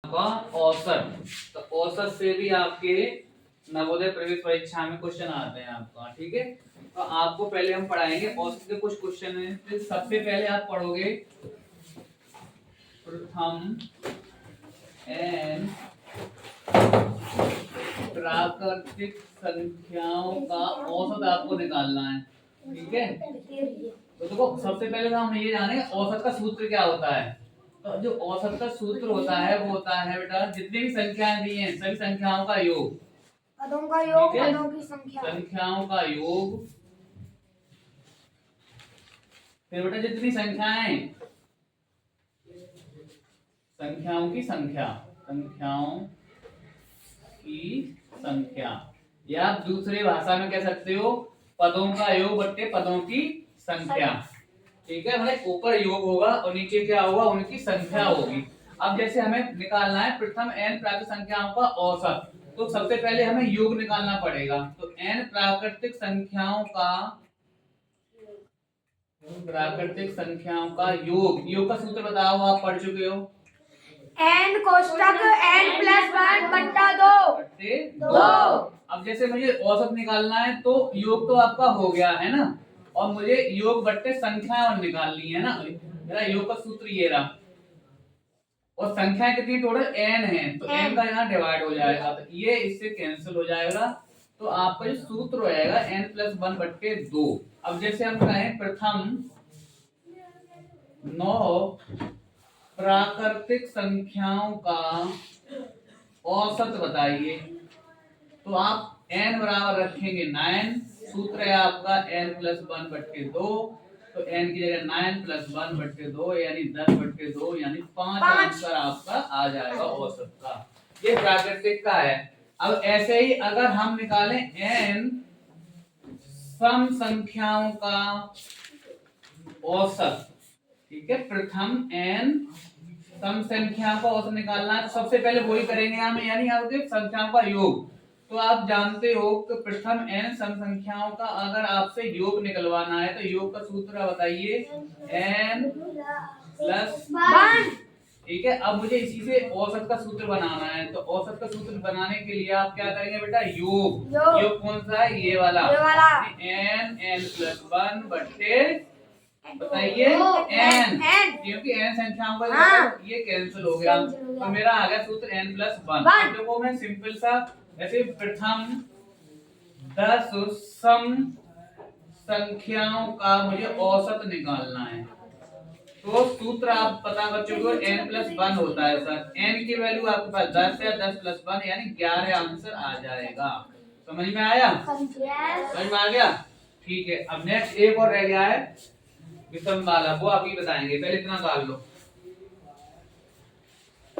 का औसत। तो औसत से भी आपके नवोदय प्रवेश परीक्षा में क्वेश्चन आते हैं आपका, ठीक है। तो आपको पहले हम पढ़ाएंगे औसत के कुछ क्वेश्चन हैं। तो सबसे पहले आप पढ़ोगे प्रथम एन प्राकृतिक संख्याओं का औसत आपको निकालना है, ठीक है। तो देखो सबसे पहले तो हम ये जानेंगे औसत का सूत्र क्या होता है। तो जो औसत का सूत्र होता है वो होता है बेटा, जितनी भी संख्याएं दी हैं सभी संख्याओं का योग, पदों का योग, ठीक है? पदों की संख्या, संख्याओं का योग, फिर बेटा जितनी संख्याएं, संख्याओं की संख्या, संख्याओं की संख्या, या आप दूसरी भाषा में कह सकते हो पदों का योग बट्टे पदों की संख्या, ठीक है। मतलब ऊपर योग होगा और नीचे क्या होगा, उनकी संख्या होगी। अब जैसे हमें निकालना है प्रथम n प्राकृतिक संख्याओं का औसत, तो सबसे पहले हमें योग निकालना पड़ेगा। तो n प्राकृतिक संख्याओं का, प्राकृतिक संख्याओं का योग, योग का सूत्र बताओ, आप पढ़ चुके हो। n कोष्टक n प्लस 1 बट्टा 2। अब जैसे मुझे औसत निकालना है तो योग तो आपका हो गया है ना, और मुझे योग बट्टे संख्या और निकालनी है ना। मेरा योग का सूत्र ये रहा, और संख्या कितनी टोटल n है, तो n का यहाँ डिवाइड हो जाएगा, तो ये इससे कैंसिल हो जाएगा। तो आपका जो सूत्र हो जाएगा n प्लस 1 बट्टे 2। अब जैसे हम कहें प्रथम 9 प्राकृतिक संख्याओं का औसत बताइए, तो आप n बराबर रखेंगे 9, सूत्र है आपका n प्लस 1 बट्टे 2, तो n की जगह 9 प्लस 1 बट्टे 2 यानी 10 बट्टे 2 यानी 5 आंसर आपका आ जाएगा औसत का। ये प्राकृतिक का है। अब ऐसे ही अगर हम निकालें n सम संख्याओं का औसत, ठीक है, प्रथम n सम संख्याओं का औसत निकालना है, तो सबसे पहले वही करेंगे हम, यानी आपके संख्याओं का योग। तो आप जानते हो कि प्रथम n सम संख्याओं का अगर आपसे योग निकलवाना है तो योग का सूत्र बताइए n प्लस 1, ठीक है। अब मुझे इसी से औसत का सूत्र बनाना है, तो औसत का सूत्र बनाने के लिए आप क्या करेंगे बेटा, योग। योग कौन सा है, ये वाला n प्लस 1 बट्टे, बताइए n, क्योंकि n संख्याओं का ये कैंसिल हो गया, तो मेरा आ गया सूत्र n प्लस 1। अब देखो मैं सिंपल सा ऐसे प्रथम 10 सम संख्याओं का मुझे औसत निकालना है, तो सूत्र आप पता कर चुके हो n प्लस 1 होता है सर। n की वैल्यू आपके पास 10 है, 10 प्लस 1 यानी 11 आंसर आ जाएगा। समझ में आया, समझ में आ गया, ठीक है। अब नेक्स्ट एक और रह गया है विषम वाला, वो आप ही बताएंगे, पहले इतना काट लो।